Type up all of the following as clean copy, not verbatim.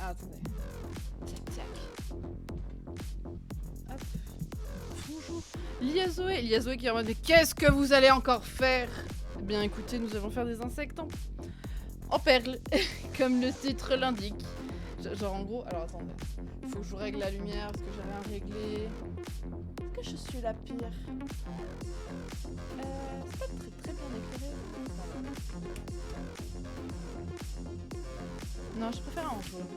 Ah, attendez. Tac, tac. Hop. Bonjour. Liazoé. Liazoé qui est en mode, mais qu'est-ce que vous allez encore faire? Eh bien, écoutez, nous allons faire des insectes en perles, comme le titre l'indique. Genre, en gros, alors attendez. Faut que je règle la lumière parce que j'ai rien réglé. Est-ce que je suis la pire? C'est pas très bien éclairé. Non, je préfère en jaune.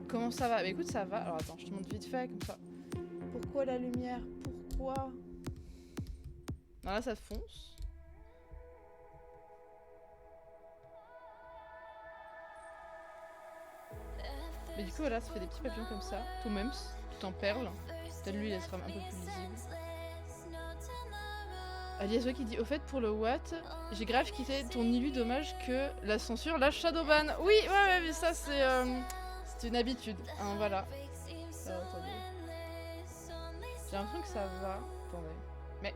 Comment ça va? Bah écoute, ça va. Alors attends, je te montre vite fait comme ça. Pourquoi la lumière? Pourquoi? Non, là ça fonce. Mais du coup, voilà, ça fait des petits papillons comme ça, tout même, tout en perles. Peut-être lui, il sera un peu plus lisible. Aliaswa qui dit, au fait, pour le Watt, j'ai grave quitté ton illu, dommage que la censure lâche Shadowban. Oui, ouais, mais ça, c'est une habitude, hein, voilà. Attendez. J'ai l'impression que ça va. Attendez. Mais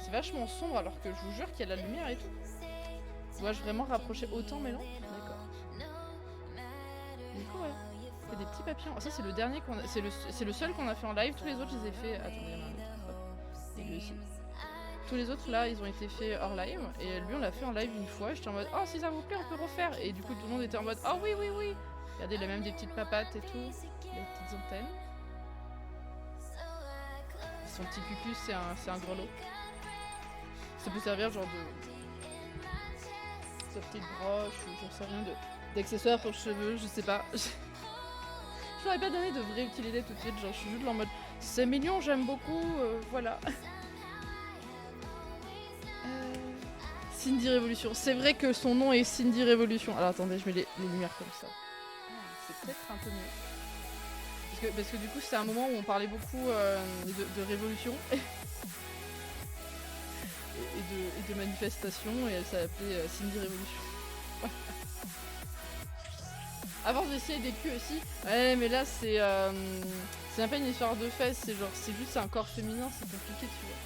c'est vachement sombre alors que je vous jure qu'il y a de la lumière et tout. Dois-je vraiment rapprocher autant mes lampes? D'accord. Du coup, voilà. C'est des petits papillons. Ah, ça, c'est le dernier qu'on a. C'est le seul qu'on a fait en live. Tous les autres, je les ai fait. Attendez, il y en a un autre. Et lui aussi. Tous les autres, là, ils ont été faits hors live. Et lui, on l'a fait en live une fois. J'étais en mode, oh, si ça vous plaît, on peut refaire. Et du coup, tout le monde était en mode, oh, oui, oui, oui. Regardez, il a même des petites papates et tout. Des petites antennes. Son petit cucu, c'est un grelot. Ça peut servir genre de... sa petite broche ou j'en sais rien, d'accessoires pour cheveux, je sais pas. Je n'aurais pas donné de vraie utilité tout de suite, genre je suis juste en mode c'est mignon, j'aime beaucoup, voilà. Cindy Révolution, c'est vrai que son nom est Cindy Révolution. Alors attendez, je mets les lumières comme ça. C'est peut-être un peu mieux. Parce que du coup c'est un moment où on parlait beaucoup de révolution. Et de manifestations, et elle s'appelait Cindy Révolution. Avant j'essayais des culs aussi. Ouais, mais là c'est même pas une histoire de fesses, c'est genre c'est juste un corps féminin, c'est compliqué, tu vois.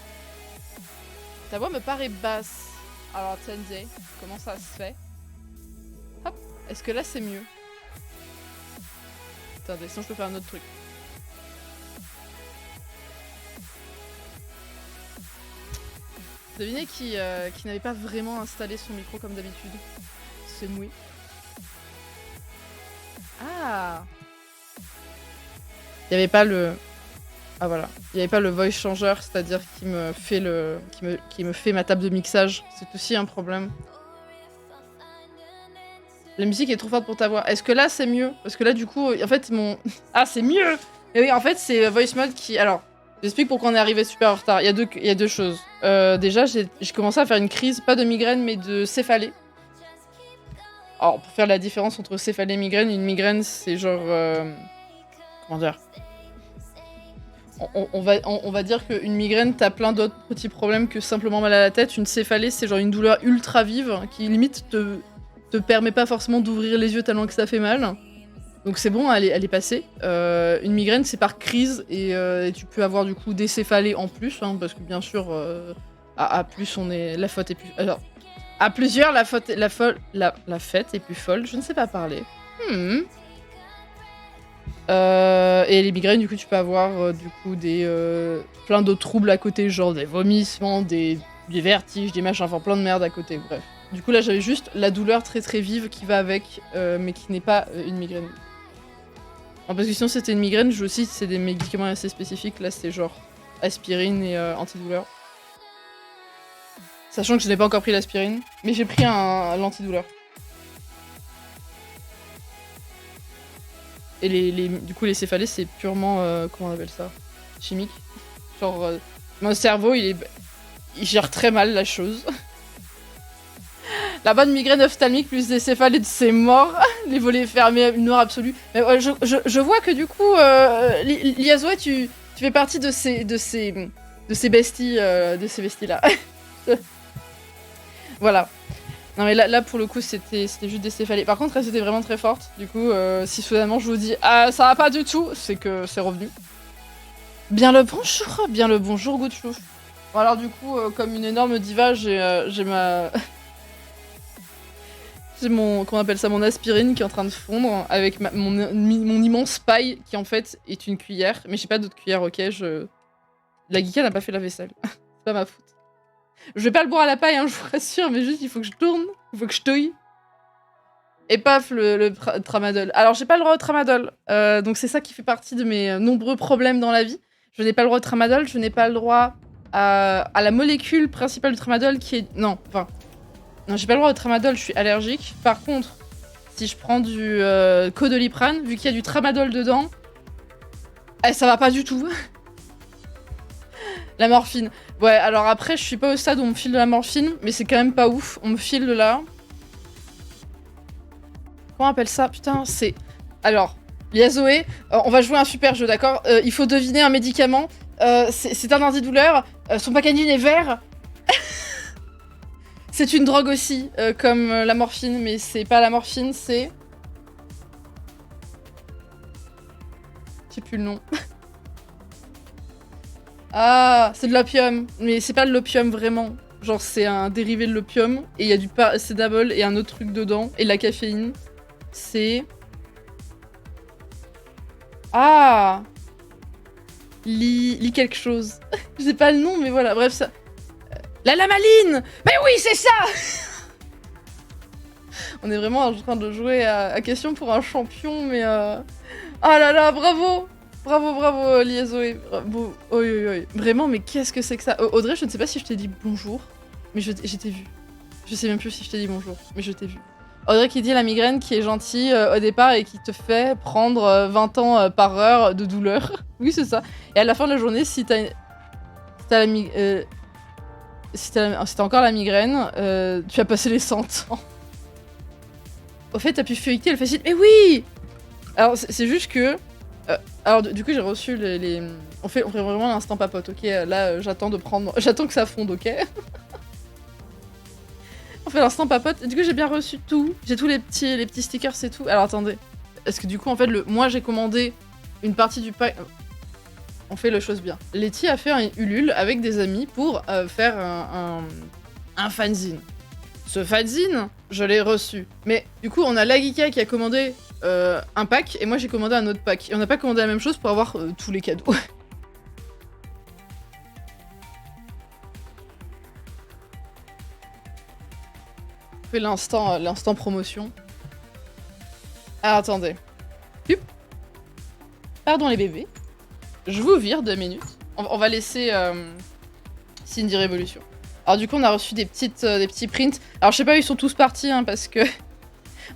Ta voix me paraît basse. Alors attendez, comment ça se fait? Hop, est-ce que là c'est mieux? Attendez, sinon je peux faire un autre truc. Devinez qui n'avait pas vraiment installé son micro comme d'habitude. C'est Moui. Ah! Il n'y avait pas le... Ah voilà. Il n'y avait pas le voice changer, c'est-à-dire qui me fait ma table de mixage. C'est aussi un problème. La musique est trop forte pour ta voix. Est-ce que là c'est mieux? Parce que là du coup, en fait mon... Ah c'est mieux! Et oui, en fait c'est voice mode qui... Alors... J'explique pourquoi on est arrivé super en retard. Il y a deux choses. Déjà, j'ai commencé à faire une crise, pas de migraine, mais de céphalée. Alors, pour faire la différence entre céphalée et migraine, une migraine, c'est genre... comment dire? On va dire qu'une migraine, t'as plein d'autres petits problèmes que simplement mal à la tête. Une céphalée, c'est genre une douleur ultra vive qui, limite, te permet pas forcément d'ouvrir les yeux tellement que ça fait mal. Donc c'est bon, elle est passée. Une migraine, c'est par crise et tu peux avoir du coup des céphalées en plus, hein, parce que bien sûr, à plus on est, la faute est plus. Alors, à plusieurs, la fête est plus folle. Je ne sais pas parler. Et les migraines, du coup, tu peux avoir du coup des plein d'autres troubles à côté, genre des vomissements, des vertiges, des machins, enfin plein de merde à côté. Bref. Du coup là, j'avais juste la douleur très très vive qui va avec, mais qui n'est pas une migraine. Parce que sinon c'était une migraine, je aussi c'est des médicaments assez spécifiques, là c'est genre aspirine et antidouleur. Sachant que je n'ai pas encore pris l'aspirine, mais j'ai pris l'antidouleur. Et du coup les céphalées c'est purement, comment on appelle ça? Chimique. Genre, mon cerveau il gère très mal la chose. La bonne migraine ophtalmique plus des céphalées de ses morts, les volets fermés, une noire absolue. Mais je vois que du coup, Liazoé, tu fais partie de ces besties, là. Voilà. Non mais là pour le coup c'était juste des céphalées. Par contre elles étaient vraiment très fortes. Du coup si soudainement je vous dis ah ça va pas du tout, c'est que c'est revenu. Bien le bonjour Goutchou. Bon alors du coup comme une énorme diva j'ai ma J'ai mon, qu'on appelle ça, mon aspirine qui est en train de fondre avec mon immense paille qui en fait est une cuillère. Mais j'ai pas d'autre cuillère, ok, La Geeka n'a pas fait la vaisselle. C'est pas ma faute. Je vais pas le boire à la paille, hein, je vous rassure, mais juste il faut que je tourne, il faut que je touille. Et paf, le tramadol. Alors j'ai pas le droit au tramadol, donc c'est ça qui fait partie de mes nombreux problèmes dans la vie. Je n'ai pas le droit au tramadol, je n'ai pas le droit à la molécule principale du tramadol qui est... Non, j'ai pas le droit au tramadol, je suis allergique. Par contre, si je prends du Codoliprane, vu qu'il y a du tramadol dedans, ça va pas du tout. La morphine. Ouais, alors après, je suis pas au stade où on me file de la morphine, mais c'est quand même pas ouf. On me file de là. Comment on appelle ça? Putain, c'est... Alors, Lia Zoé, on va jouer un super jeu, d'accord? Il faut deviner un médicament. C'est un antidouleur. Son packaging est vert. C'est une drogue aussi, comme la morphine, mais c'est pas la morphine, c'est... J'ai plus le nom. Ah, c'est de l'opium. Mais c'est pas de l'opium vraiment. Genre, c'est un dérivé de l'opium. Et il y a du paracétamol et un autre truc dedans. Et de la caféine. C'est... Ah, Lit quelque chose. Je sais pas le nom, mais voilà. Bref, ça... La lamaline. Mais oui, c'est ça. On est vraiment en train de jouer à question pour un champion, mais... Ah là là, bravo. Bravo, Liezoé. Bravo. Oi. Vraiment, mais qu'est-ce que c'est que ça? Audrey, je ne sais pas si je t'ai dit bonjour, mais je t'ai vu. Je sais même plus si je t'ai dit bonjour, mais je t'ai vu. Audrey qui dit la migraine qui est gentille au départ et qui te fait prendre 20 ans par heure de douleur. Oui, c'est ça. Et à la fin de la journée, si t'as encore la migraine, tu as passé les 100 ans. Au fait, t'as pu feuilleter le facile. Mais oui. Alors, c'est juste que... alors, du coup, j'ai reçu les... On fait vraiment l'instant papote, ok? Là, j'attends que ça fonde, ok? On fait l'instant papote. Du coup, j'ai bien reçu tout. J'ai tous les petits stickers, c'est tout. Alors, attendez. Parce que du coup, en fait, moi, j'ai commandé une partie du pack... On fait les choses bien. Letty a fait un Ulule avec des amis pour faire un fanzine. Ce fanzine, je l'ai reçu. Mais du coup, on a la Geeka qui a commandé un pack, et moi j'ai commandé un autre pack. Et on n'a pas commandé la même chose pour avoir tous les cadeaux. On fait l'instant promotion. Alors attendez. Hup. Pardon les bébés. Je vous vire 2 minutes. On va laisser Cindy Révolution. Alors du coup on a reçu des petits prints. Alors je sais pas, ils sont tous partis hein, parce que...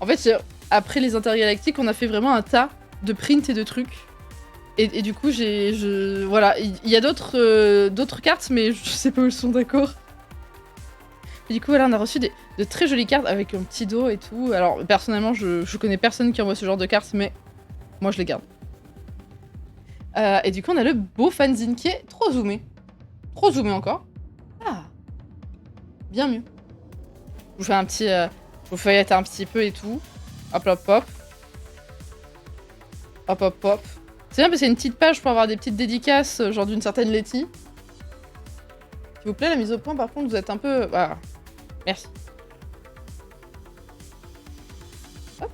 En fait, après les intergalactiques, on a fait vraiment un tas de prints et de trucs. Et du coup, voilà, il y a d'autres cartes, mais je sais pas où elles sont, d'accord. Et du coup, voilà, on a reçu de très jolies cartes avec un petit dos et tout. Alors, personnellement, je connais personne qui envoie ce genre de cartes, mais moi, je les garde. Et du coup, on a le beau fanzine qui est trop zoomé. Trop zoomé encore. Ah, bien mieux. Je vous fais un petit... je vous feuillette un petit peu et tout. Hop. Hop. C'est bien parce qu'il y a une petite page pour avoir des petites dédicaces, genre d'une certaine Letty. S'il vous plaît, la mise au point, par contre, vous êtes un peu... Voilà. Merci. Hop.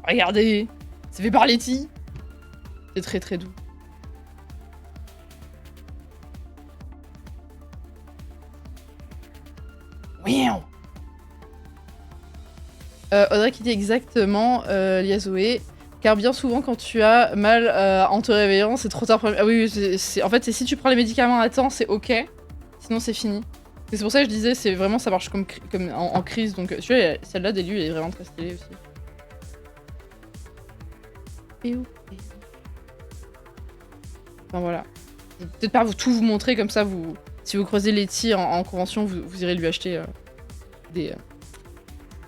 Regardez, c'est fait par Letty. C'est très très doux. Miaou. Audrey qui dit exactement, Lia Zoé. Car bien souvent, quand tu as mal en te réveillant, c'est trop tard pour... Ah oui, en fait, si tu prends les médicaments à temps, c'est ok. Sinon, c'est fini. C'est pour ça que je disais, c'est vraiment, ça marche comme en crise. Donc, tu vois, celle-là d'Elu, elle est vraiment très stylée aussi. Et où? Enfin, voilà. Je vais peut-être pas tout vous montrer, comme ça, si vous creusez Letty en convention, vous irez lui acheter des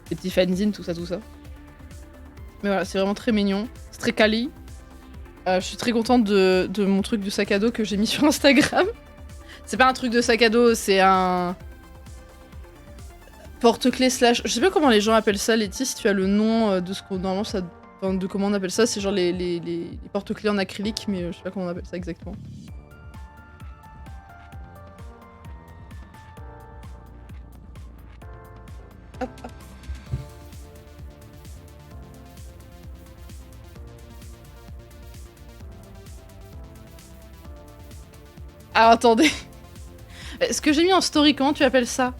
petits fanzines, tout ça. Mais voilà, c'est vraiment très mignon. C'est très quali. Je suis très contente de mon truc de sac à dos que j'ai mis sur Instagram. C'est pas un truc de sac à dos, c'est un... porte-clés slash... Je sais pas comment les gens appellent ça, Letty, si tu as le nom de ce qu'on... Normalement, ça... Enfin, de comment on appelle ça, c'est genre les porte-clés en acrylique, mais je sais pas comment on appelle ça exactement. Hop. Ah, attendez. Ce que j'ai mis en story, comment tu appelles ça?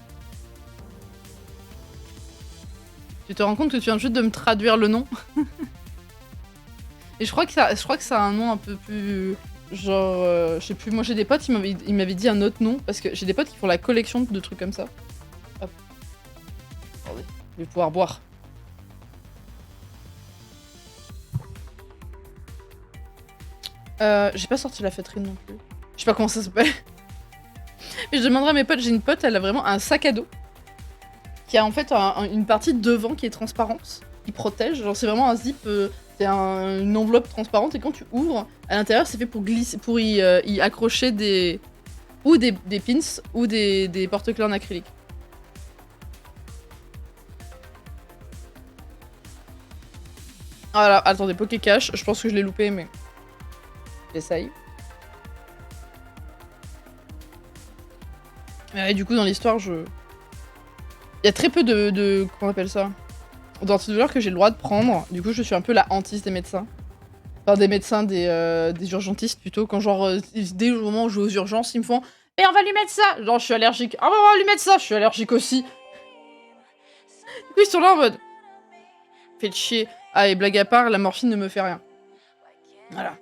Tu te rends compte que tu viens juste de me traduire le nom? Et je crois que ça a un nom un peu plus... Genre, je sais plus, moi j'ai des potes, ils m'avaient dit un autre nom, parce que j'ai des potes qui font la collection de trucs comme ça. Hop. Attendez, je vais pouvoir boire. J'ai pas sorti la fêterine non plus. Je sais pas comment ça s'appelle. Mais je demanderai à mes potes, j'ai une pote, elle a vraiment un sac à dos. Qui a en fait une partie devant qui est transparente, qui protège. Genre c'est vraiment un zip, c'est une enveloppe transparente et quand tu ouvres, à l'intérieur c'est fait pour glisser, pour y accrocher des pins ou des porte-clés en acrylique. Voilà, attendez, Pokécash, je pense que je l'ai loupé mais... J'essaye. Et du coup dans l'histoire il y a très peu de comment on appelle ça, d'antidouleurs que j'ai le droit de prendre. Du coup, je suis un peu la hantise des médecins. Enfin, des médecins, des urgentistes plutôt. Quand genre, dès le moment où je vais aux urgences, ils me font « Mais on va lui mettre ça !» Genre, je suis allergique. « Ah, on va lui mettre ça !» Je suis allergique aussi. Du coup, ils sont là en mode « Faites chier. » Ah, et blague à part, la morphine ne me fait rien. Voilà.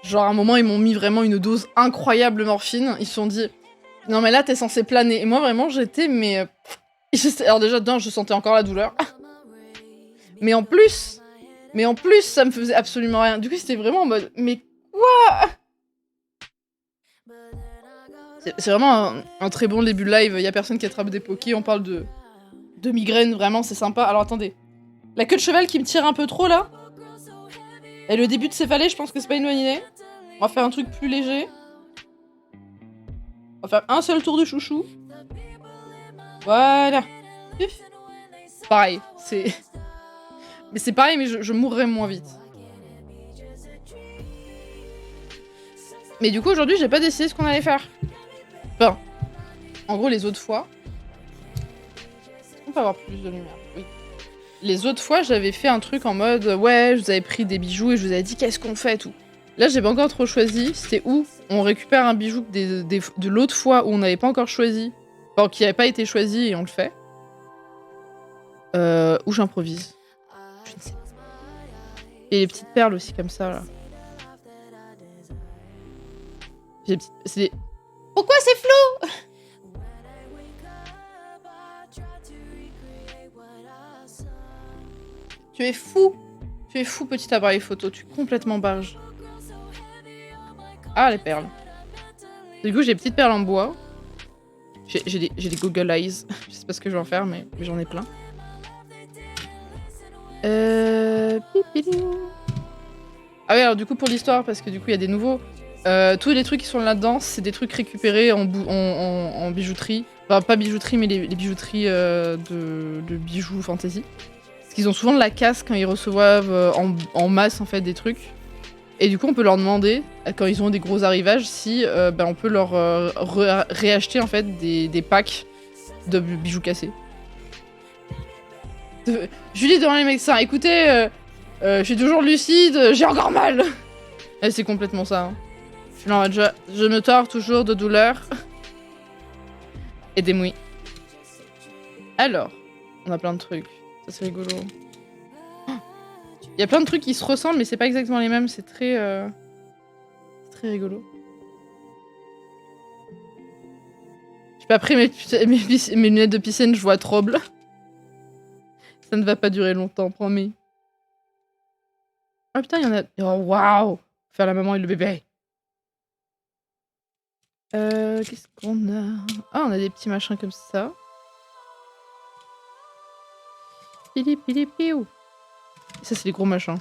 Genre, à un moment, ils m'ont mis vraiment une dose incroyable de morphine. Ils se sont dit « Non, mais là, t'es censé planer. » Et moi, vraiment, j'étais, mais... Alors déjà, d'un, je sentais encore la douleur. Mais en plus, ça me faisait absolument rien. Du coup, c'était vraiment en mode, mais quoi? C'est vraiment un très bon début de live. Il y a personne qui attrape des pokés. On parle de migraine, vraiment, c'est sympa. Alors attendez. La queue de cheval qui me tire un peu trop, là. Et le début de céphalée, je pense que c'est pas une bonne idée. On va faire un truc plus léger. On va faire un seul tour de chouchou. Voilà. Pareil, c'est... Mais c'est pareil, mais je mourrais moins vite. Mais du coup, aujourd'hui, j'ai pas décidé ce qu'on allait faire. Enfin, en gros, les autres fois... On peut avoir plus de lumière, oui. Les autres fois, j'avais fait un truc en mode... Ouais, je vous avais pris des bijoux et je vous avais dit qu'est-ce qu'on fait et tout. Là, j'ai pas encore trop choisi. C'était où on récupère un bijou de l'autre fois où on n'avait pas encore choisi. Enfin, qui avait pas été choisi et on le fait. Ou j'improvise. Je ne sais pas. Et les petites perles aussi comme ça là. C'est des... Pourquoi c'est flou? Tu es fou. Tu es fou petit appareil photo, tu es complètement barge. Ah les perles. Du coup j'ai des petites perles en bois. J'ai des Google Eyes. Je sais pas ce que je vais en faire mais j'en ai plein. Ah oui, alors du coup pour l'histoire, parce que du coup il y a des nouveaux. Tous les trucs qui sont là-dedans, c'est des trucs récupérés en bijouterie. Enfin pas bijouterie, mais les bijouteries de bijoux fantasy. Parce qu'ils ont souvent de la casse quand ils reçoivent en masse en fait des trucs. Et du coup on peut leur demander, quand ils ont des gros arrivages, si on peut leur réacheter en fait des packs de bijoux cassés. Julie devant les médecins, écoutez, je suis toujours lucide, j'ai encore mal. Et c'est complètement ça. Hein. Je me tords toujours de douleur. Aidez-moi. Alors, on a plein de trucs. Ça c'est rigolo. Il y a plein de trucs qui se ressemblent, mais c'est pas exactement les mêmes. C'est très rigolo. J'ai pas pris mes lunettes de piscine, je vois trouble. Ça ne va pas durer longtemps, promis. Oh putain, il y en a... Oh waouh! Faire la maman et le bébé. Qu'est-ce qu'on a? Ah, on a des petits machins comme ça. Pili pili piou. Ça, c'est les gros machins.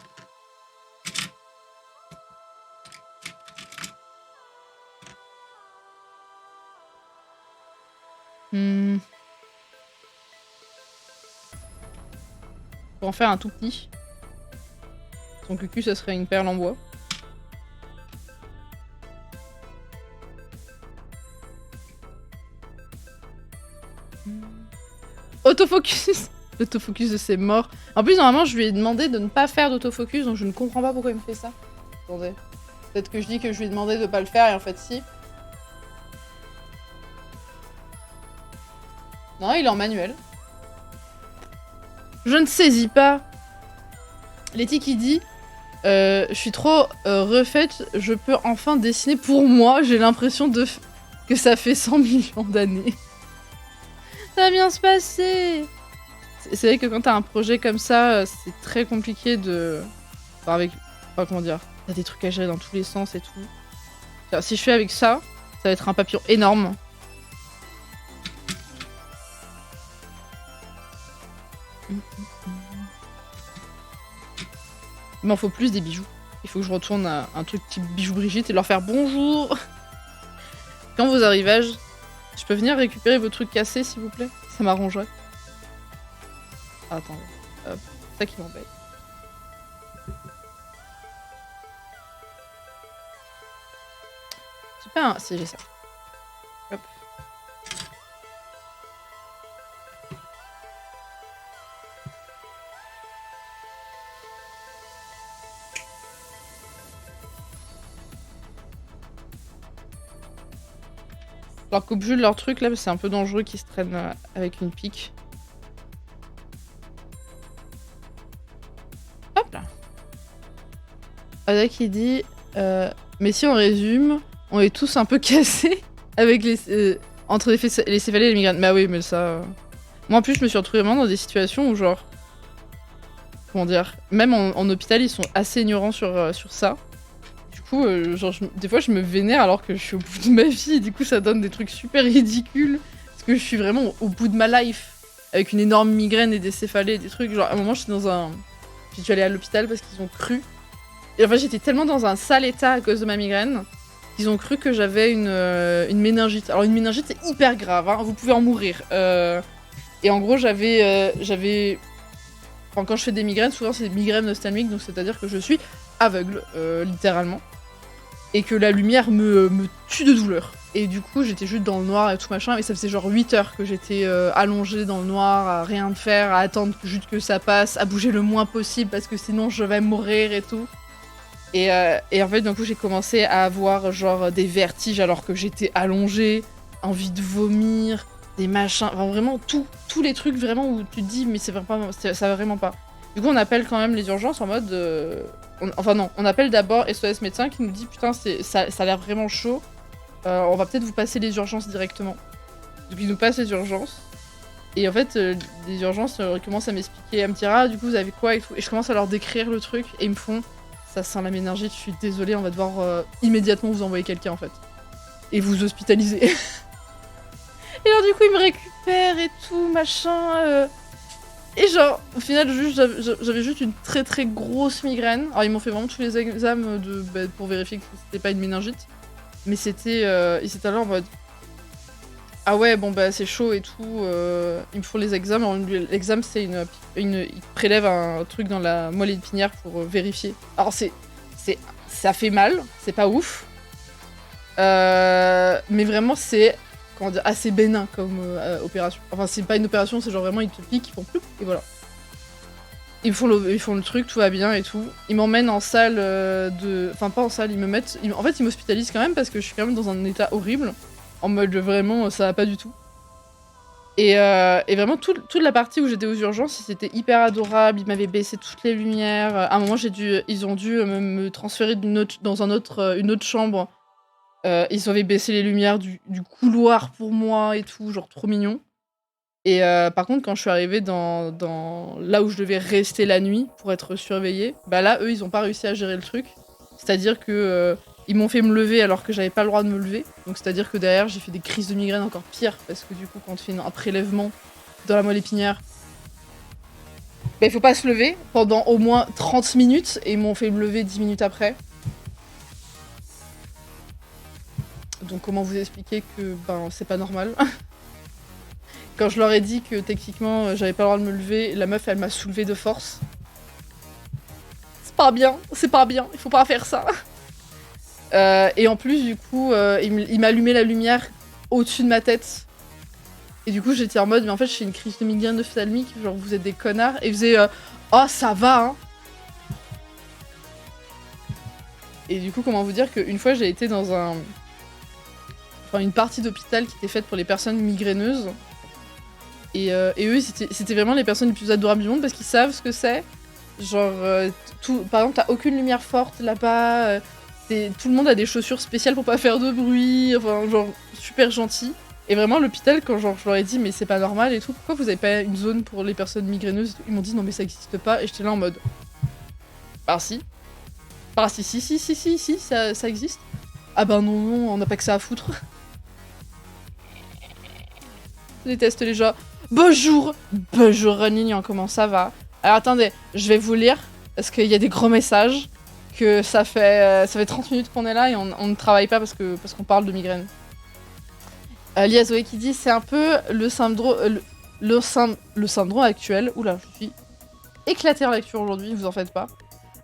Pour en faire un tout petit. Son cucu, ça serait une perle en bois. Autofocus. L'autofocus de ses morts. En plus, normalement, je lui ai demandé de ne pas faire d'autofocus, donc je ne comprends pas pourquoi il me fait ça. Attendez. Peut-être que je dis que je lui ai demandé de pas le faire et en fait si. Non, il est en manuel. Je ne saisis pas. Letty qui dit je suis trop refaite, je peux enfin dessiner pour moi, j'ai l'impression que ça fait 100 millions d'années. Ça va bien se passer. C'est vrai que quand t'as un projet comme ça, c'est très compliqué de... Enfin, comment dire, t'as des trucs à gérer dans tous les sens et tout. Alors, si je fais avec ça, ça va être un papillon énorme. Il m'en faut plus des bijoux. Il faut que je retourne à un truc type bijoux Brigitte et leur faire bonjour. Quand vos arrivages, je peux venir récupérer vos trucs cassés s'il vous plaît? Ça m'arrangerait. Ah, attendez, hop, c'est ça qui m'embête. J'ai pas un... Si, j'ai ça. Hop. Alors coupe juste leur truc là, c'est un peu dangereux qu'ils se traînent avec une pique. Hop là. Ada qui dit mais si on résume, on est tous un peu cassés avec les entre les céphalées et les migraines. Bah oui, mais ça. Moi en plus, je me suis retrouvée vraiment dans des situations où genre, comment dire, même en hôpital, ils sont assez ignorants sur ça. Du coup, genre, des fois, je me vénère alors que je suis au bout de ma vie. Et du coup, ça donne des trucs super ridicules. Parce que je suis vraiment au bout de ma life. Avec une énorme migraine et des céphalées et des trucs. Genre, à un moment, j'étais dans un... J'ai dû aller à l'hôpital parce qu'ils ont cru. Et en fait, j'étais tellement dans un sale état à cause de ma migraine qu'ils ont cru que j'avais une méningite. Alors, une méningite, c'est hyper grave. Hein, vous pouvez en mourir. Et en gros, j'avais... Enfin, quand je fais des migraines, souvent, c'est des migraines ophtalmiques. Donc, c'est-à-dire que je suis aveugle, littéralement. Et que la lumière me tue de douleur. Et du coup, j'étais juste dans le noir et tout machin. Et ça faisait genre 8 heures que j'étais allongée dans le noir, à rien faire, à attendre juste que ça passe, à bouger le moins possible parce que sinon je vais mourir et tout. Et en fait, d'un coup, j'ai commencé à avoir genre des vertiges alors que j'étais allongée, envie de vomir, des machins. Enfin, vraiment, tous les trucs vraiment où tu te dis, mais ça va vraiment pas. Du coup, on appelle quand même les urgences en mode... Enfin non, on appelle d'abord SOS médecin qui nous dit putain ça a l'air vraiment chaud, on va peut-être vous passer les urgences directement. Donc ils nous passent les urgences, et en fait les urgences commencent à m'expliquer, à me dire ah du coup vous avez quoi et tout, et je commence à leur décrire le truc, et ils me font ça sent la méningite, je suis désolée, on va devoir immédiatement vous envoyer quelqu'un en fait. Et vous hospitaliser. Et alors du coup ils me récupèrent et tout, machin... Et genre, au final, j'avais juste une très très grosse migraine. Alors ils m'ont fait vraiment tous les examens pour vérifier que c'était pas une méningite. Mais c'était... ils étaient là en mode... Ah ouais, bon bah c'est chaud et tout. Ils me font les examens. L'examen c'est ils prélèvent un truc dans la moelle épinière pour vérifier. Alors ça fait mal, c'est pas ouf. Mais vraiment c'est... Comment dire, assez bénin comme opération. Enfin, c'est pas une opération, c'est genre vraiment ils te piquent, ils font ploup, et voilà. Ils font le truc, tout va bien et tout. Ils m'emmènent en salle de... Enfin, pas en salle, ils me mettent... En fait, ils m'hospitalisent quand même parce que je suis quand même dans un état horrible. En mode, vraiment, ça va pas du tout. Et vraiment, toute la partie où j'étais aux urgences, c'était hyper adorable. Ils m'avaient baissé toutes les lumières. À un moment, ils ont dû me transférer dans une autre chambre. Ils avaient baissé les lumières du couloir pour moi et tout, genre trop mignon. Et par contre, quand je suis arrivée dans là où je devais rester la nuit pour être surveillée, bah là, eux, ils ont pas réussi à gérer le truc. C'est-à-dire que ils m'ont fait me lever alors que j'avais pas le droit de me lever. Donc c'est-à-dire que derrière, j'ai fait des crises de migraine encore pires, parce que du coup, quand on fait un prélèvement dans la moelle épinière, bah il faut pas se lever pendant au moins 30 minutes, et ils m'ont fait me lever 10 minutes après. Donc comment vous expliquer que ben c'est pas normal. Quand je leur ai dit que techniquement j'avais pas le droit de me lever, la meuf elle m'a soulevé de force. C'est pas bien, il faut pas faire ça. Et en plus du coup il m'allumait la lumière au-dessus de ma tête. Et du coup j'étais en mode mais en fait je fais une crise de migraine ophtalmique, genre vous êtes des connards. Et ils faisaient oh ça va hein. Et du coup, comment vous dire qu'une fois, j'ai été dans une partie d'hôpital qui était faite pour les personnes migraineuses. Et eux, c'était vraiment les personnes les plus adorables du monde parce qu'ils savent ce que c'est. Genre, par exemple, t'as aucune lumière forte là-bas. Tout le monde a des chaussures spéciales pour pas faire de bruit. Enfin, genre, super gentil. Et vraiment, l'hôpital, quand genre, je leur ai dit, mais c'est pas normal et tout, pourquoi vous avez pas une zone pour les personnes migraineuses et tout, ils m'ont dit, non, mais ça existe pas. Et j'étais là en mode, ah si. Ah si, ça existe. Ah ben non, on n'a pas que ça à foutre. Je déteste les gens. Bonjour Renignan, comment ça va? Alors attendez, je vais vous lire, parce qu'il y a des gros messages, que ça fait 30 minutes qu'on est là et on ne travaille pas parce qu'on parle de migraine. Lia Zoé qui dit, c'est un peu le syndrome actuel. Oula, je suis éclatée en lecture aujourd'hui, vous en faites pas.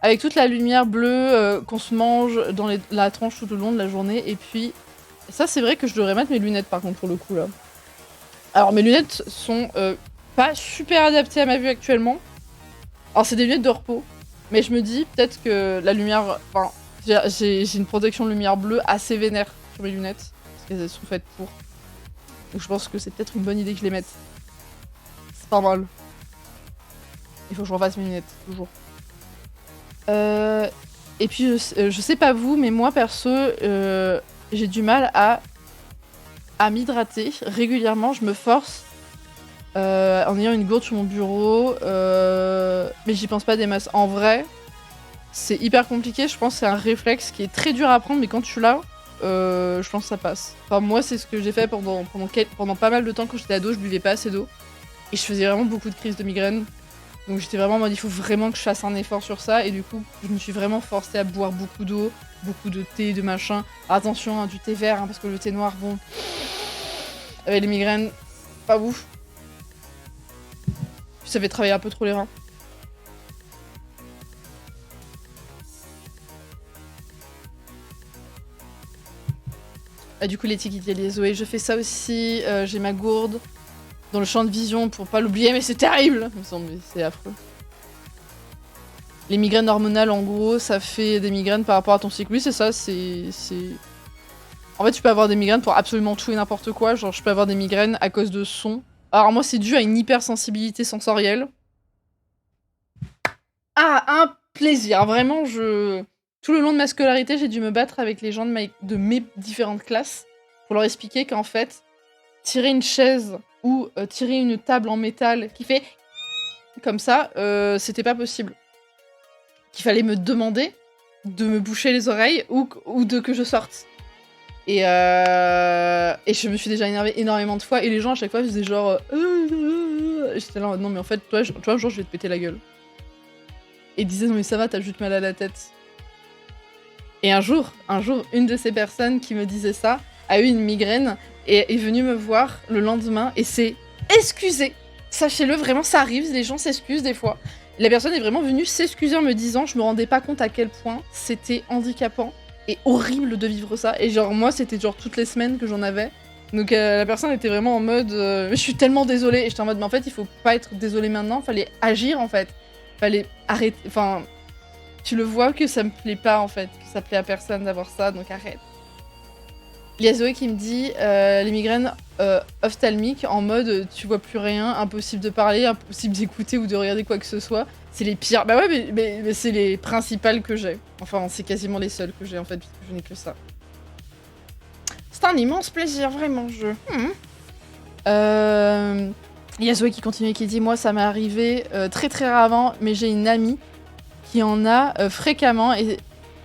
Avec toute la lumière bleue qu'on se mange dans la tronche tout au long de la journée. Et puis, ça c'est vrai que je devrais mettre mes lunettes par contre pour le coup là. Alors mes lunettes sont pas super adaptées à ma vue actuellement. Alors c'est des lunettes de repos. Mais je me dis peut-être que la lumière... Enfin, j'ai une protection de lumière bleue assez vénère sur mes lunettes. Parce qu'elles sont faites pour. Donc je pense que c'est peut-être une bonne idée que je les mette. C'est pas mal. Il faut que je refasse mes lunettes, toujours. Et puis je sais pas vous, mais moi perso, j'ai du mal à m'hydrater régulièrement. Je me force en ayant une gourde sur mon bureau, mais j'y pense pas des masses. En vrai, c'est hyper compliqué. Je pense que c'est un réflexe qui est très dur à apprendre, mais quand tu l'as, je pense que ça passe. Enfin, moi, c'est ce que j'ai fait pendant pas mal de temps quand j'étais ado. Je buvais pas assez d'eau et je faisais vraiment beaucoup de crises de migraine. Donc j'étais vraiment en mode il faut vraiment que je fasse un effort sur ça, et du coup je me suis vraiment forcée à boire beaucoup d'eau, beaucoup de thé, de machin. Attention, hein, du thé vert, hein, parce que le thé noir, bon, avec les migraines, pas ouf. Ça fait travailler un peu trop les reins. Ah, du coup Letty qui dit Zoé, je fais ça aussi, j'ai ma gourde dans le champ de vision pour pas l'oublier, mais c'est terrible! Il me semble, c'est affreux. Les migraines hormonales, en gros, ça fait des migraines par rapport à ton cycle. Oui, c'est ça, c'est... En fait, tu peux avoir des migraines pour absolument tout et n'importe quoi. Genre, je peux avoir des migraines à cause de son. Alors moi, c'est dû à une hypersensibilité sensorielle. Ah, un plaisir! Vraiment, tout le long de ma scolarité, j'ai dû me battre avec les gens de mes différentes classes pour leur expliquer qu'en fait, tirer une chaise ou tirer une table en métal qui fait comme ça, c'était pas possible. Qu'il fallait me demander de me boucher les oreilles ou que je sorte. Et je me suis déjà énervée énormément de fois, et les gens à chaque fois faisaient genre j'étais là, non mais en fait toi un jour je vais te péter la gueule. Et ils disaient non mais ça va, t'as juste mal à la tête. Et un jour, une de ces personnes qui me disait ça a eu une migraine et est venue me voir le lendemain et s'est excusée. Sachez-le, vraiment, ça arrive, les gens s'excusent des fois. La personne est vraiment venue s'excuser en me disant, je me rendais pas compte à quel point c'était handicapant et horrible de vivre ça. Et genre, moi, c'était genre toutes les semaines que j'en avais. Donc la personne était vraiment en mode, je suis tellement désolée. Et j'étais en mode, mais en fait, il faut pas être désolée maintenant, fallait agir en fait. Fallait arrêter, enfin... Tu le vois que ça me plaît pas en fait, que ça plaît à personne d'avoir ça, donc arrête. Il y a Zoé qui me dit les migraines ophtalmiques en mode tu vois plus rien, impossible de parler, impossible d'écouter ou de regarder quoi que ce soit. C'est les pires. Bah ouais, mais c'est les principales que j'ai. Enfin, c'est quasiment les seules que j'ai en fait, puisque je n'ai que ça. C'est un immense plaisir, vraiment, Il y a Zoé qui continue et qui dit moi ça m'est arrivé très très rarement, mais j'ai une amie qui en a fréquemment et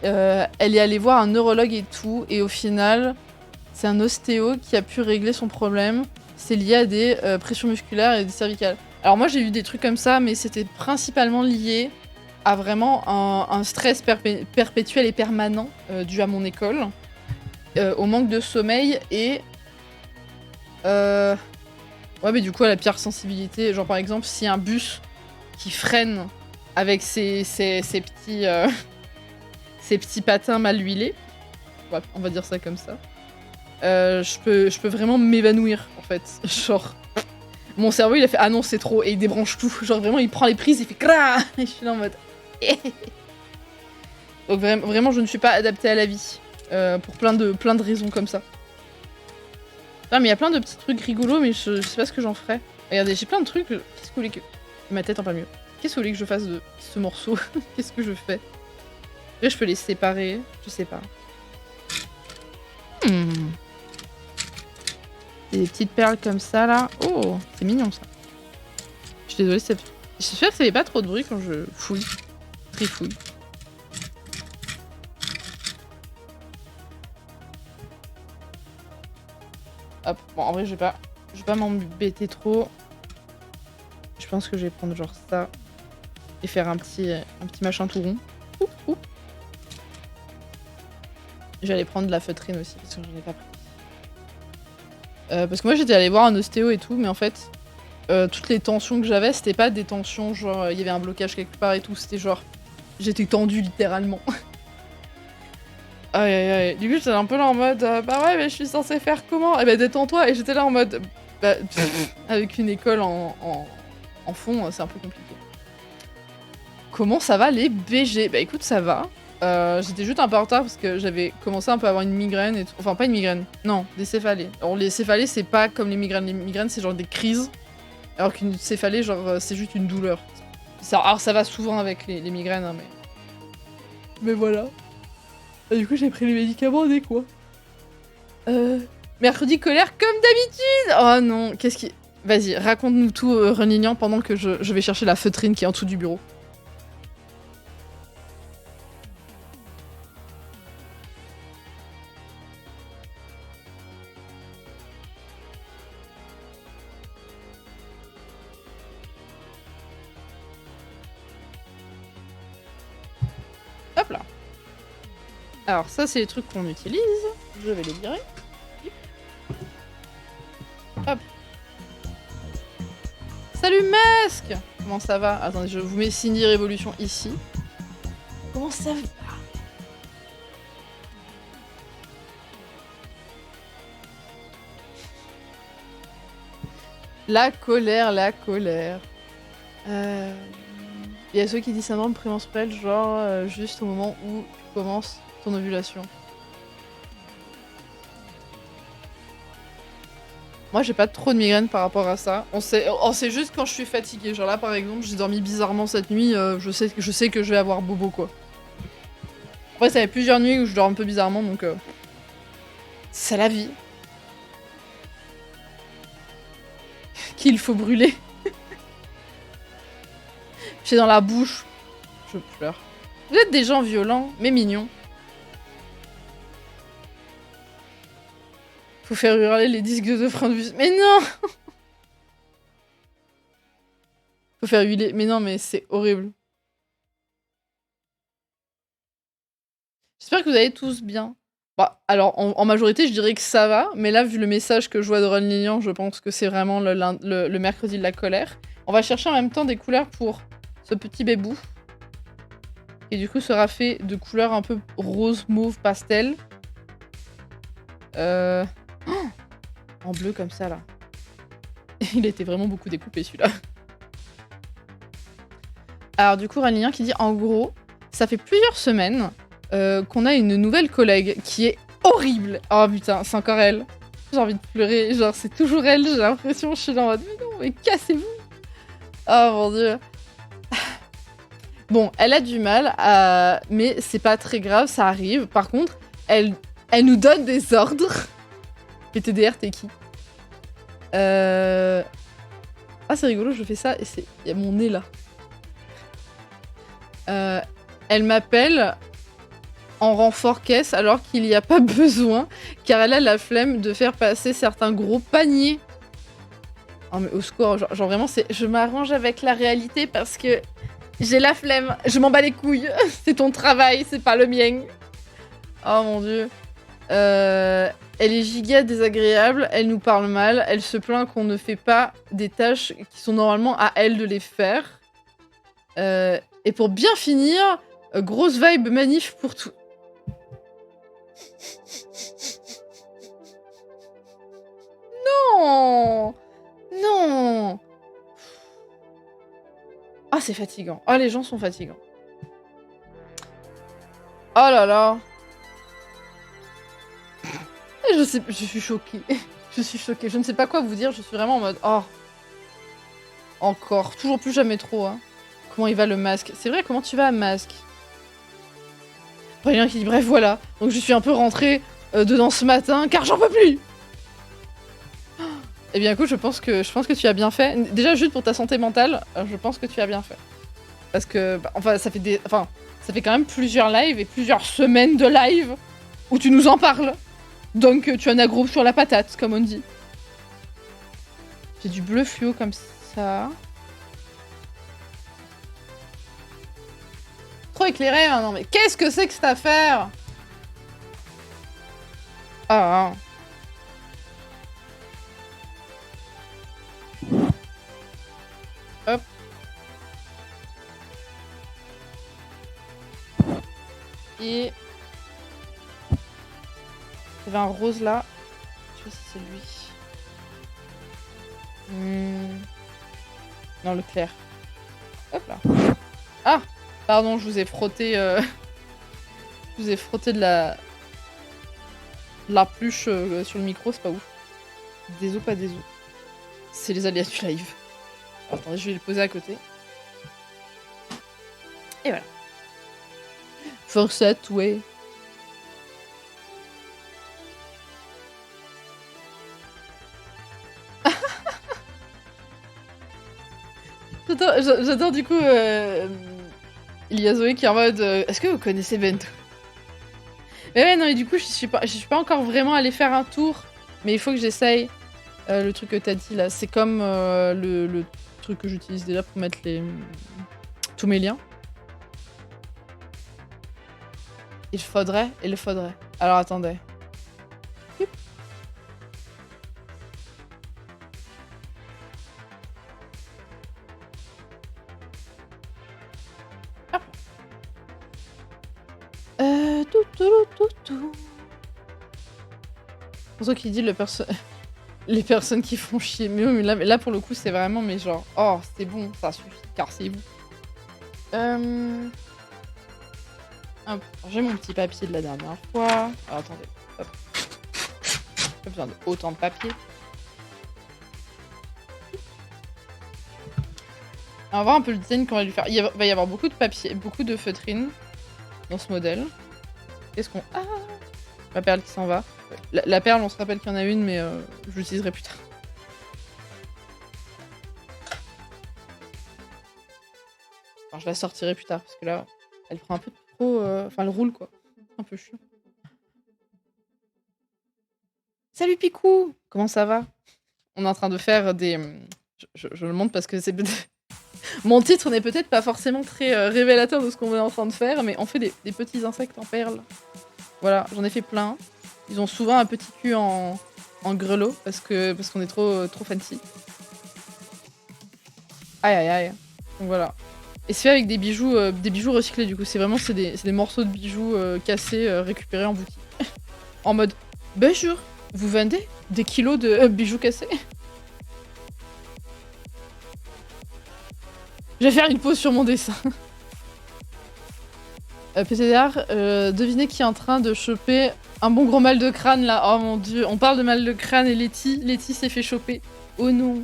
elle est allée voir un neurologue et tout, et au final c'est un ostéo qui a pu régler son problème. C'est lié à des pressions musculaires et des cervicales. Alors moi j'ai eu des trucs comme ça, mais c'était principalement lié à vraiment un stress perpétuel et permanent dû à mon école, au manque de sommeil et ouais, mais du coup à la pire sensibilité. Genre par exemple si un bus qui freine avec ses petits patins mal huilés, ouais, on va dire ça comme ça, je peux vraiment m'évanouir en fait. Genre, mon cerveau il a fait ah non c'est trop, et il débranche tout. Genre vraiment il prend les prises, il fait crah, et je suis là en mode Donc vraiment, je ne suis pas adaptée à la vie. Pour plein de raisons comme ça. Non, mais il y a plein de petits trucs rigolos, mais je sais pas ce que j'en ferais. Regardez, j'ai plein de trucs. Qu'est-ce que vous voulez que... Ma tête en pas mieux. Qu'est-ce que vous voulez que je fasse de ce morceau? Qu'est-ce que je fais? Après, je peux les séparer. Je sais pas. Des petites perles comme ça, là. Oh, c'est mignon, ça. Je suis désolée, j'espère que ça fait pas trop de bruit quand je fouille. Trifouille. Hop, bon, en vrai, je vais pas m'embêter trop. Je pense que je vais prendre genre ça et faire un petit machin tout rond. Oup, oup. J'allais prendre de la feutrine aussi, parce que j'en ai pas pris. Parce que moi, j'étais allée voir un ostéo et tout, mais en fait, toutes les tensions que j'avais, c'était pas des tensions genre il y avait un blocage quelque part et tout, c'était genre j'étais tendue littéralement. Aïe aïe aïe. Du coup, j'étais un peu là en mode bah ouais, mais je suis censée faire comment? Eh ben détends-toi. Et j'étais là en mode bah, avec une école en fond, c'est un peu compliqué. Comment ça va les BG? Bah écoute, ça va. J'étais juste un peu en retard parce que j'avais commencé un peu à avoir une migraine et tout. Enfin, pas une migraine, non, des céphalées. Alors les céphalées, c'est pas comme les migraines. Les migraines, c'est genre des crises. Alors qu'une céphalée, genre, c'est juste une douleur. Alors ça va souvent avec les migraines, hein, mais voilà. Et du coup, j'ai pris les médicaments adéquats. Mercredi colère comme d'habitude. Oh non, qu'est-ce qui... Vas-y, raconte-nous tout, Renignan, pendant que je vais chercher la feutrine qui est en dessous du bureau. Hop là. Alors ça, c'est les trucs qu'on utilise. Je vais les virer. Hop. Salut Masque! Comment ça va? Attendez, je vous mets Cindy Révolution ici. Comment ça va? La colère, la colère. Il y a ceux qui disent syndrome prémenstruel, genre juste au moment où tu commences ton ovulation. Moi, j'ai pas trop de migraine par rapport à ça. On sait juste quand je suis fatiguée. Genre là, par exemple, j'ai dormi bizarrement cette nuit. Je sais que je vais avoir bobo, quoi. Après, ça fait plusieurs nuits où je dors un peu bizarrement, donc... c'est la vie. Qu'il faut brûler. J'ai dans la bouche. Je pleure. Vous êtes des gens violents, mais mignons. Faut faire hurler les disques de frein de bus. Mais non! Faut faire hurler. Mais non, mais c'est horrible. J'espère que vous allez tous bien. Bah, alors, en majorité, je dirais que ça va. Mais là, vu le message que je vois de Ron Lilian, je pense que c'est vraiment le mercredi de la colère. On va chercher en même temps des couleurs pour ce petit bébou. Et du coup, sera fait de couleurs un peu rose, mauve, pastel. En bleu comme ça, là. Il était vraiment beaucoup découpé, celui-là. Alors du coup, Ranilien qui dit, en gros, ça fait plusieurs semaines qu'on a une nouvelle collègue qui est horrible. Oh putain, c'est encore elle. J'ai envie de pleurer, genre c'est toujours elle, j'ai l'impression, je suis là en mode, mais non, mais cassez-vous. Oh mon dieu. Bon, elle a du mal, mais c'est pas très grave, ça arrive. Par contre, elle nous donne des ordres. PTDR, t'es qui? Ah, c'est rigolo, je fais ça et il y a mon nez là. Elle m'appelle en renfort caisse alors qu'il n'y a pas besoin, car elle a la flemme de faire passer certains gros paniers. Oh mais au secours, genre vraiment, je m'arrange avec la réalité parce que j'ai la flemme, je m'en bats les couilles. C'est ton travail, c'est pas le mien. Oh mon dieu. Elle est giga désagréable, elle nous parle mal, elle se plaint qu'on ne fait pas des tâches qui sont normalement à elle de les faire. Et pour bien finir, grosse vibe manif pour tout. Non! Non! Ah, c'est fatigant. Ah, les gens sont fatigants. Oh là là. Je sais, je suis choquée. Je suis choquée. Je ne sais pas quoi vous dire. Je suis vraiment en mode oh. Encore. Toujours plus jamais trop. Hein. Comment il va le masque? C'est vrai, comment tu vas, masque? Rien qui dit bref, voilà. Donc je suis un peu rentrée dedans ce matin car j'en peux plus. Eh bien écoute, je pense que tu as bien fait. Déjà juste pour ta santé mentale, je pense que tu as bien fait. Parce que bah, enfin ça fait quand même plusieurs lives et plusieurs semaines de live où tu nous en parles. Donc tu en as gros sur la patate, comme on dit. J'ai du bleu fluo comme ça. Trop éclairé maintenant, mais qu'est-ce que c'est que cette affaire? Ah. Hop. Et... il y avait un rose là. Je sais pas si c'est lui. Non, le clair. Hop là. Ah! Pardon, je vous ai frotté... je vous ai frotté de la pluche sur le micro, c'est pas ouf. Des os, pas des os. C'est les aléas du live. Alors, attendez, je vais le poser à côté. Et voilà. Fourchette, ouais. J'adore du coup... il y a Zoé qui est en mode... est-ce que vous connaissez Bento? Mais ouais, non, mais du coup, je suis pas encore vraiment allée faire un tour. Mais il faut que j'essaye le truc que t'as dit là. C'est comme le truc que j'utilise déjà pour mettre tous mes liens. Il faudrait. Alors attendez. Hop. Tout. Pour ceux qui disent les personnes qui font chier. Mais oui, mais là pour le coup, c'est vraiment, mais genre, oh, c'est bon, ça suffit, car c'est vous. Hop, j'ai mon petit papier de la dernière fois. Alors attendez, hop. Pas besoin de autant de papier. On va voir un peu le design qu'on va lui faire. Il va y avoir beaucoup de papier, beaucoup de feutrine dans ce modèle. Qu'est-ce qu'on... Ah, la perle qui s'en va. La perle, on se rappelle qu'il y en a une, mais je l'utiliserai plus tard. Enfin, je la sortirai plus tard, parce que là, elle prend un peu trop... Enfin, elle roule, quoi. Un peu chiant. Salut Picou! Comment ça va? On est en train de faire des... Je le montre parce que c'est peut-être... Mon titre n'est peut-être pas forcément très révélateur de ce qu'on est en train de faire, mais on fait des petits insectes en perles. Voilà, j'en ai fait plein. Ils ont souvent un petit cul en grelot parce qu'on est trop fancy. Aïe aïe aïe. Donc voilà. Et c'est fait avec des bijoux recyclés du coup. C'est vraiment des morceaux de bijoux cassés récupérés en boutique. En mode bonjour, vous vendez des kilos de bijoux cassés? Je vais faire une pause sur mon dessin. PTDR, devinez qui est en train de choper un bon gros mal de crâne là. Oh mon dieu, on parle de mal de crâne et Letty s'est fait choper. Oh non.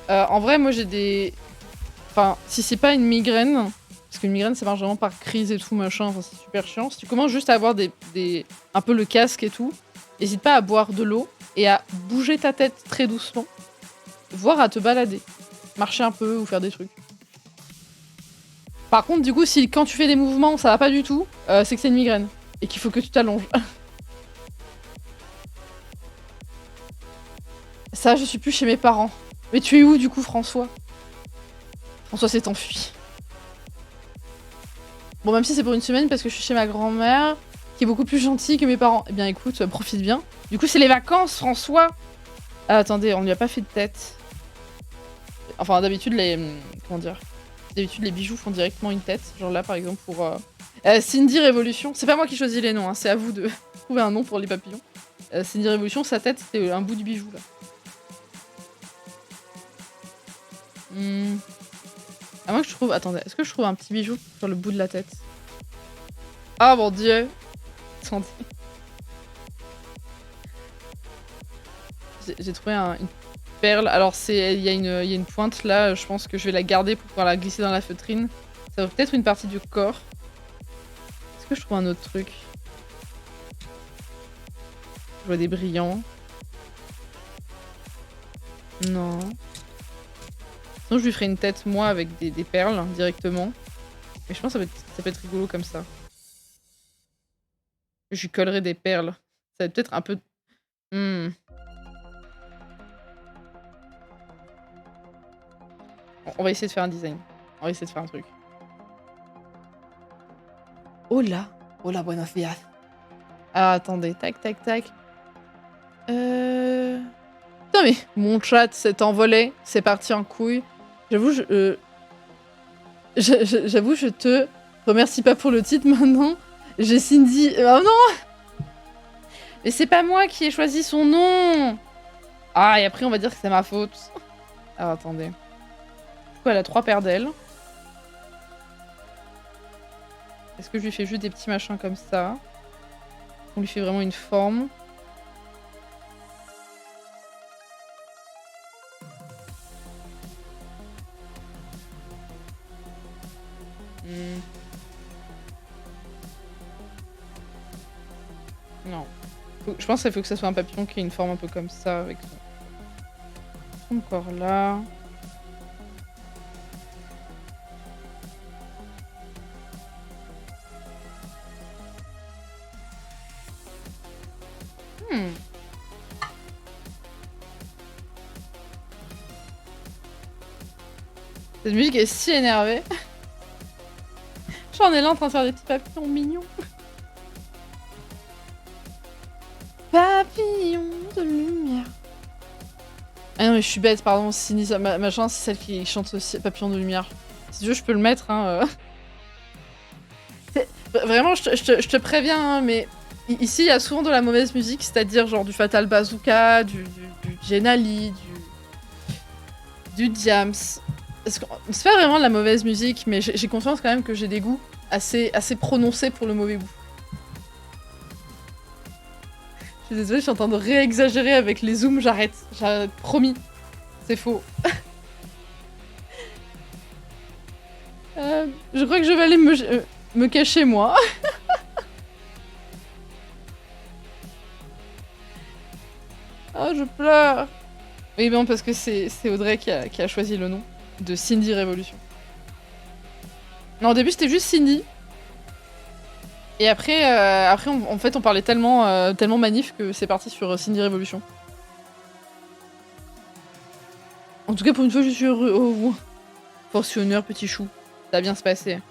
En vrai, moi j'ai des... Enfin, si c'est pas une migraine, parce qu'une migraine ça marche vraiment par crise et tout machin, enfin, c'est super chiant. Si tu commences juste à avoir un peu le casque et tout, n'hésite pas à boire de l'eau et à bouger ta tête très doucement, voire à te balader. Marcher un peu ou faire des trucs. Par contre, du coup, si quand tu fais des mouvements, ça va pas du tout, c'est que c'est une migraine. Et qu'il faut que tu t'allonges. Ça, je suis plus chez mes parents. Mais tu es où, du coup, François? François s'est enfui. Bon, même si c'est pour une semaine, parce que je suis chez ma grand-mère, qui est beaucoup plus gentille que mes parents. Eh bien, écoute, profite bien. Du coup, c'est les vacances, François! Ah, attendez, on lui a pas fait de tête. Enfin, d'habitude, comment dire? D'habitude, les bijoux font directement une tête. Genre là, par exemple, pour Cindy Révolution. C'est pas moi qui choisis les noms, hein, c'est à vous de trouver un nom pour les papillons. Cindy Révolution, sa tête, c'était un bout du bijou, là. À moins que je trouve... Attendez, est-ce que je trouve un petit bijou sur le bout de la tête? Ah mon dieu. Attendez. J'ai trouvé une perle. Alors il y a une pointe là, je pense que je vais la garder pour pouvoir la glisser dans la feutrine. Ça va peut-être une partie du corps. Est-ce que je trouve un autre truc? Je vois des brillants. Non. Sinon je lui ferai une tête moi avec des perles directement. Mais je pense que ça peut être rigolo comme ça. Je lui collerai des perles. Ça va être peut-être un peu... Hmm. On va essayer de faire un design. On va essayer de faire un truc. Hola. Hola, buenos días. Ah, attendez. Tac, tac, tac. Putain, mais mon chat s'est envolé. C'est parti en couille. J'avoue, j'avoue, je te remercie pas pour le titre maintenant. J'ai Cindy... Oh non! Mais c'est pas moi qui ai choisi son nom! Ah, et après, on va dire que c'est ma faute. Alors, attendez. Du coup, elle a 3 paires d'ailes. Est-ce que je lui fais juste des petits machins comme ça? On lui fait vraiment une forme. Non. Je pense qu'il faut que ça soit un papillon qui ait une forme un peu comme ça, avec son corps là. Cette musique est si énervée. J'en ai là en train de faire des petits papillons mignons. Papillons de lumière. Ah non mais je suis bête, pardon, Cindy, ma chance c'est celle qui chante aussi Papillon de lumière. Si tu veux je peux le mettre, hein. Vraiment je te préviens, hein, mais ici il y a souvent de la mauvaise musique, c'est-à-dire genre du Fatal Bazooka, du Genali, du Diams. C'est pas vraiment de la mauvaise musique, mais j'ai conscience quand même que j'ai des goûts assez prononcés pour le mauvais goût. Je suis désolée, je suis en train de réexagérer avec les zooms, j'arrête, promis. C'est faux. Je crois que je vais aller me cacher, moi. Ah, je pleure. Oui, bon, parce que c'est Audrey qui a choisi le nom de Cindy Révolution. Non, au début, c'était juste Cindy. Et après, en fait, on parlait tellement, tellement manif que c'est parti sur Cindy Révolution. En tout cas, pour une fois, je suis heureux. Oh, force et honneur, petit chou. Ça va bien se passer.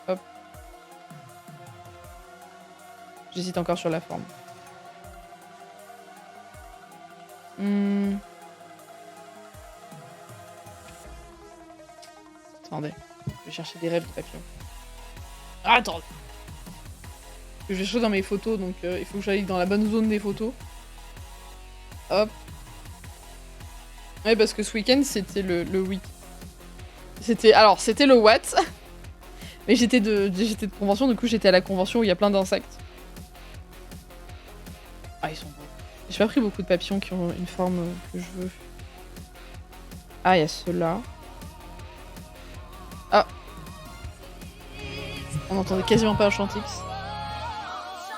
Hop. J'hésite encore sur la forme. Attendez. Je vais chercher des rêves de papillon. Ah, attends. Je vais chercher dans mes photos, donc il faut que j'aille dans la bonne zone des photos. Hop. Ouais, parce que ce week-end, c'était le week. C'était le what. Mais j'étais de convention, du coup j'étais à la convention où il y a plein d'insectes. Ah, ils sont beaux. J'ai pas pris beaucoup de papillons qui ont une forme que je veux. Ah, il y a ceux-là. Ah. On entendait quasiment pas Enchantix.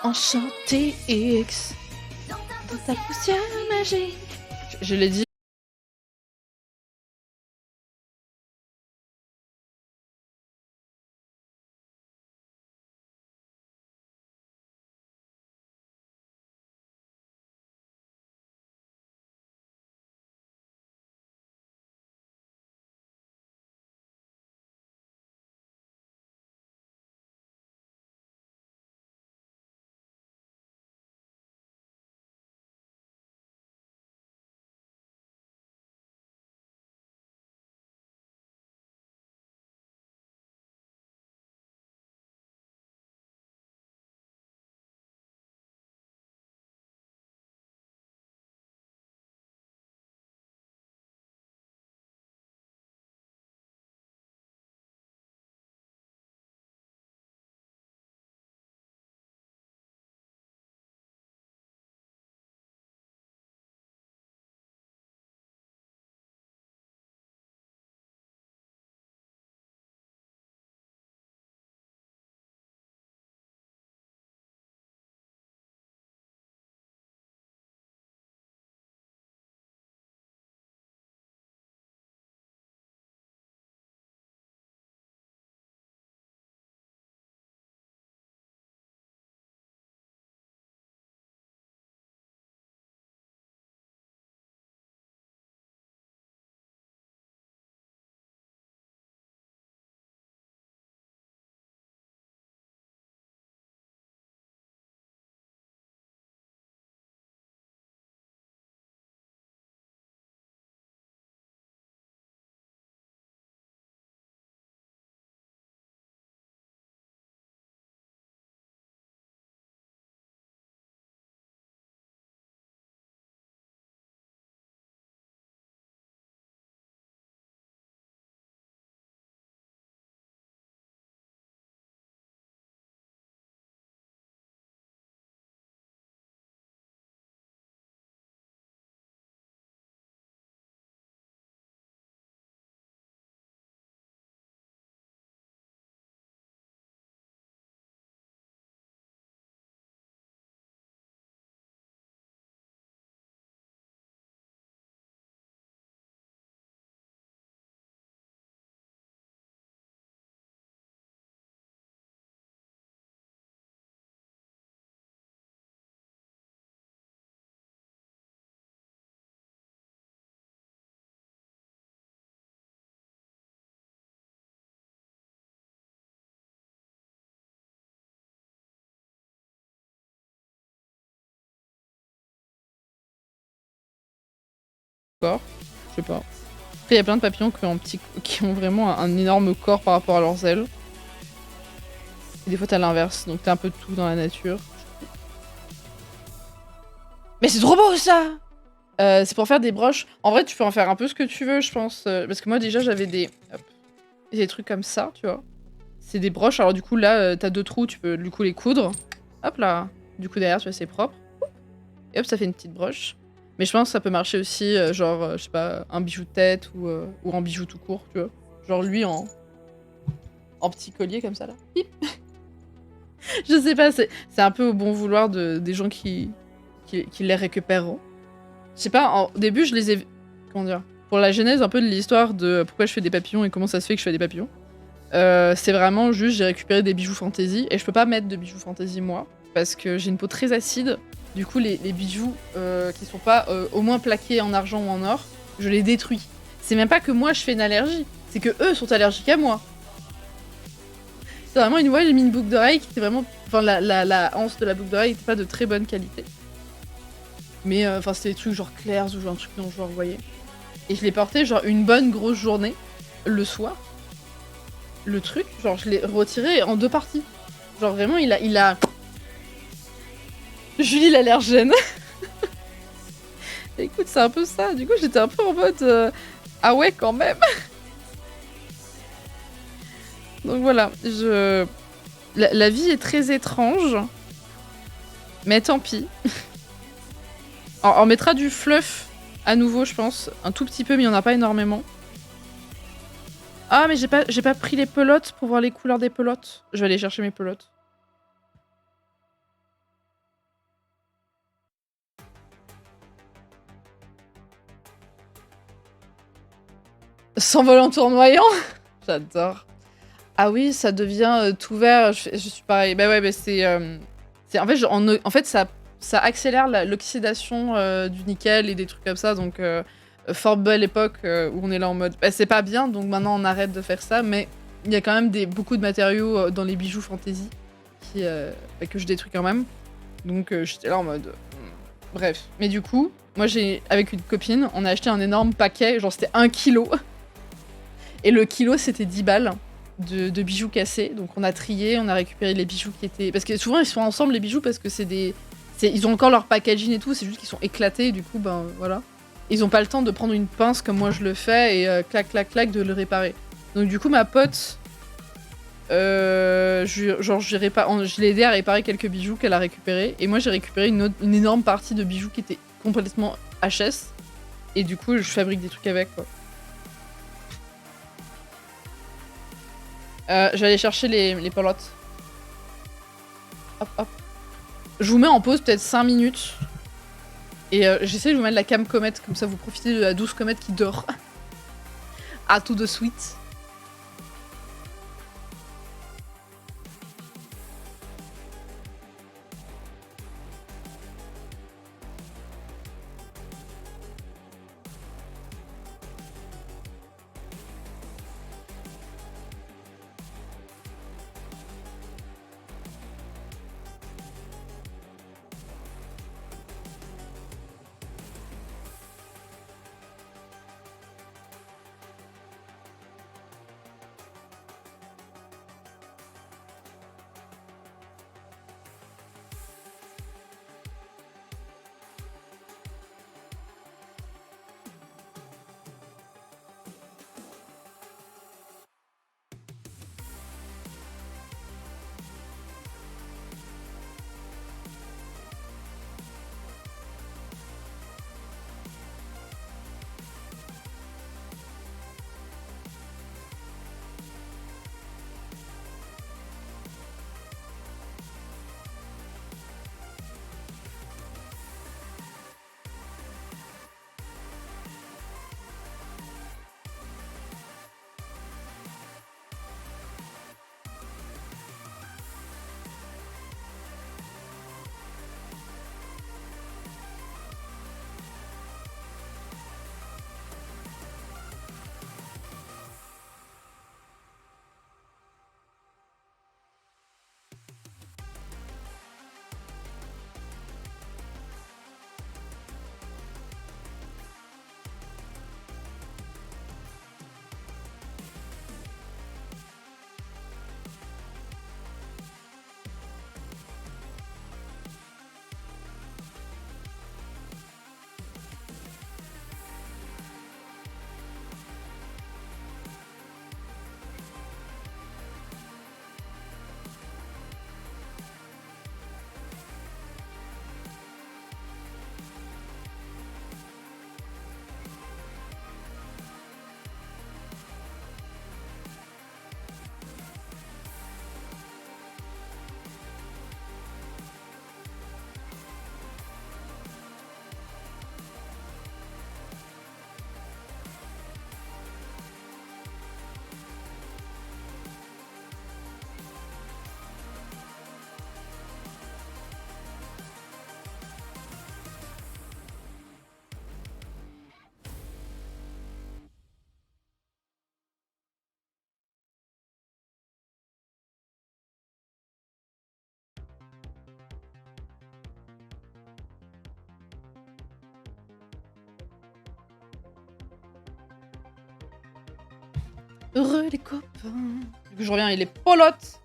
Enchantix. Dans ta poussière magique. Je l'ai dit. corps. Je sais pas. Après, il y a plein de papillons qui ont vraiment un énorme corps par rapport à leurs ailes. Et des fois, t'as l'inverse, donc t'as un peu de tout dans la nature. Mais c'est trop beau ça! C'est pour faire des broches. En vrai, tu peux en faire un peu ce que tu veux, je pense. Parce que moi, déjà, j'avais des trucs comme ça, tu vois. C'est des broches. Alors, du coup, là, t'as 2 trous, tu peux du coup les coudre. Hop là. Du coup, derrière, tu vois, c'est propre. Et hop, ça fait une petite broche. Mais je pense que ça peut marcher aussi, je sais pas, un bijou de tête ou un bijou tout court, tu vois. Genre lui en petit collier comme ça, là. Hip. Je sais pas, c'est un peu au bon vouloir des gens qui les récupéreront. Je sais pas, au début, je les ai... Comment dire? Pour la genèse un peu de l'histoire de pourquoi je fais des papillons et comment ça se fait que je fais des papillons. C'est vraiment juste, j'ai récupéré des bijoux fantasy, et je peux pas mettre de bijoux fantasy, moi, parce que j'ai une peau très acide. Du coup, les bijoux qui sont pas au moins plaqués en argent ou en or, je les détruis. C'est même pas que moi, je fais une allergie, c'est que eux sont allergiques à moi. C'est vraiment une fois, j'ai mis une boucle d'oreille qui était vraiment... Enfin, la anse de la boucle d'oreille était pas de très bonne qualité. Mais enfin, c'était des trucs genre clairs ou genre un truc dans le genre, vous voyez. Et je l'ai porté genre une bonne grosse journée, le soir. Le truc, genre je l'ai retiré en 2 parties. Genre vraiment, il a... Julie l'allergène. Écoute, c'est un peu ça. Du coup, j'étais un peu en mode... Ah ouais, quand même. Donc voilà, la vie est très étrange. Mais tant pis. On mettra du fluff à nouveau, je pense. Un tout petit peu, mais il n'y en a pas énormément. Ah, mais j'ai pas pris les pelotes pour voir les couleurs des pelotes. Je vais aller chercher mes pelotes. S'envole en tournoyant. J'adore. Ah oui, ça devient tout vert. Je suis pareil. Bah ouais, c'est... en fait, ça accélère l'oxydation du nickel et des trucs comme ça. Donc, fort belle époque où on est là en mode... Bah, c'est pas bien, donc maintenant on arrête de faire ça. Mais il y a quand même beaucoup de matériaux dans les bijoux fantasy que je détruis quand même. Donc j'étais là en mode... Bref. Mais du coup, moi avec une copine, on a acheté un énorme paquet. Genre c'était 1 kilo. Et le kilo, c'était 10 balles de bijoux cassés. Donc on a trié, on a récupéré les bijoux qui étaient... Parce que souvent, ils sont ensemble, les bijoux, parce que c'est des... Ils ont encore leur packaging et tout, c'est juste qu'ils sont éclatés, et du coup, ben voilà. Ils ont pas le temps de prendre une pince comme moi je le fais, et clac, clac, clac, de le réparer. Donc du coup, ma pote... je l'ai aidé à réparer quelques bijoux qu'elle a récupérés. Et moi, j'ai récupéré une énorme partie de bijoux qui étaient complètement HS. Et du coup, je fabrique des trucs avec, quoi. J'allais chercher les pelotes. Hop, hop. Je vous mets en pause peut-être 5 minutes. Et j'essaie de vous mettre la cam comète, comme ça vous profitez de la douce comète qui dort. À tout de suite. Heureux les copains. Du coup, je reviens avec les pelotes.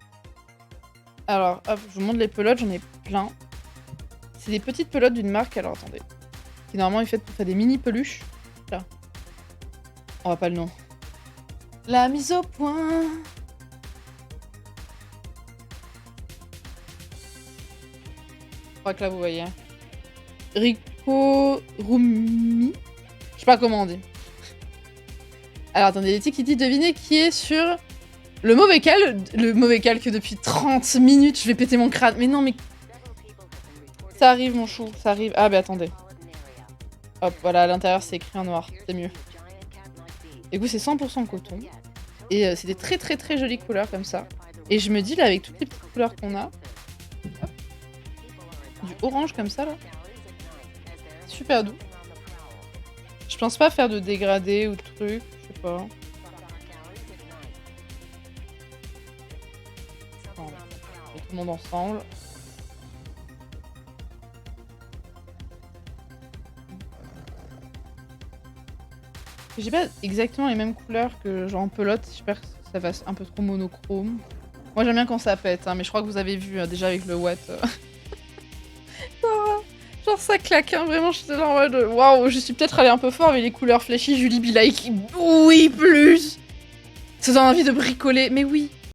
Alors, hop, je vous montre les pelotes, j'en ai plein. C'est des petites pelotes d'une marque, alors attendez. Qui normalement est faite pour faire des mini peluches. Là. On va pas le nom. La mise au point. Je crois que là vous voyez. Rico Rumi. Je sais pas comment on dit. Alors attendez, Letty qui dit devinez qui est sur le mauvais calque depuis 30 minutes, je vais péter mon crâne. Mais non mais ça arrive mon chou, ça arrive. Ah bah attendez. Hop, voilà, à l'intérieur c'est écrit en noir, c'est mieux. Et du coup c'est 100% coton. Et c'est des très très très jolies couleurs comme ça. Et je me dis là avec toutes les petites couleurs qu'on a, hop, du orange comme ça là, super doux. Je pense pas faire de dégradé ou de trucs, je sais pas. Bon, on met tout le monde ensemble. J'ai pas exactement les mêmes couleurs que genre en pelote, j'espère que ça fasse un peu trop monochrome. Moi j'aime bien quand ça pète, hein, mais je crois que vous avez vu déjà avec le Watt. Genre ça claque, hein, vraiment, j'étais là en mode waouh, je suis peut-être allée un peu fort avec les couleurs flashy, Julie be like, oui, plus! Ça donne envie de bricoler, mais oui!